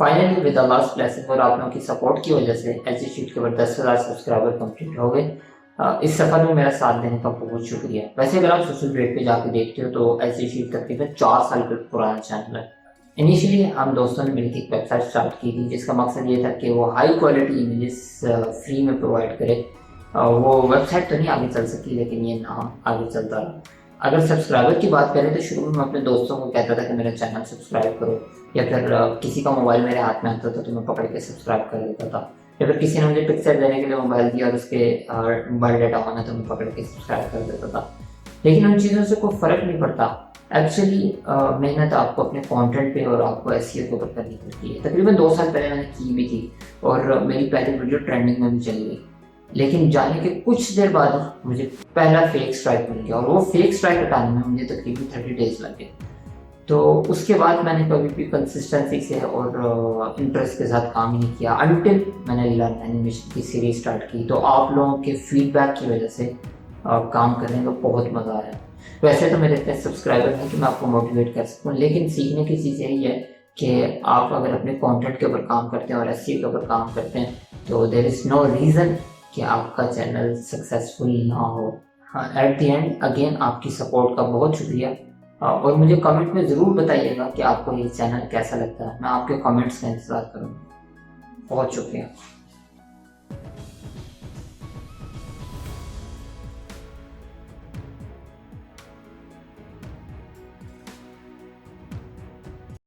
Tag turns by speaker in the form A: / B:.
A: Finally with the last blessing और आप लोगों की सपोर्ट की वजह से एसजी शीट के ऊपर 10,000 सब्सक्राइबर कंप्लीट हो गए। इस सफर में मेरा साथ देने का बहुत शुक्रिया। वैसे अगर आप सोशल ग्रेड पे जाके देखते हो तो एसजी शीट तकरीबन 4 साल पुराना चैनल है। इनिशियली हम दोस्तों ने मिलकर एक वेबसाइट स्टार्ट की थी जिसका मकसद ये था कि वो हाई क्वालिटी इमेजेस फ्री में प्रोवाइड करे। वो वेबसाइट तो नहीं आगे चल सकी लेकिन ये नाम आगे चलता रहा। अगर सब्सक्राइबर की बात करें तो शुरू में मैं अपने दोस्तों को कहता था कि मेरा चैनल सब्सक्राइब करो, या फिर किसी का मोबाइल मेरे हाथ में आता था तो मैं पकड़ के सब्सक्राइब कर देता था, या फिर किसी ने मुझे पिक्चर देने के लिए मोबाइल दिया और उसके मोबाइल डाटा ऑन है तो मैं पकड़ के सब्सक्राइब कर देता था। लेकिन उन चीज़ों से कोई फ़र्क नहीं पड़ता। एक्चुअली मेहनत आपको अपने कंटेंट पे और आपको एसईओ के ऊपर करनी पड़ती है। तकरीबन 2 साल पहले मैंने की भी थी और मेरी पहली वीडियो ट्रेंडिंग में भी चली गई, लेकिन जाने के कुछ देर बाद ही मुझे पहला फेक स्ट्राइक मिल गया और वो फेक स्ट्राइक हटाने में मुझे तकरीबन 30 डेज लग गए। तो उसके बाद मैंने कभी भी कंसिस्टेंसी से और इंटरेस्ट के साथ काम ही नहीं किया अनटिल मैंने लर्न एनिमेशन की सीरीज स्टार्ट की। तो आप लोगों के फीडबैक की वजह से काम करने का बहुत मज़ा आया। वैसे तो मेरे इतने सब्सक्राइबर हैं कि मैं आपको मोटिवेट कर सकूँ, लेकिन सीखने की चीज़ यही है कि आप अगर अपने कंटेंट के ऊपर काम करते हैं और एसईओ के ऊपर काम करते हैं तो देयर इज़ नो रीज़न कि आपका चैनल सक्सेसफुल ना हो। हाँ, एट द एंड अगेन आपकी सपोर्ट का बहुत शुक्रिया। और मुझे कमेंट में ज़रूर बताइएगा कि आपको ये चैनल कैसा लगता है। मैं आपके कमेंट्स का इंतज़ार करूँगा। बहुत शुक्रिया।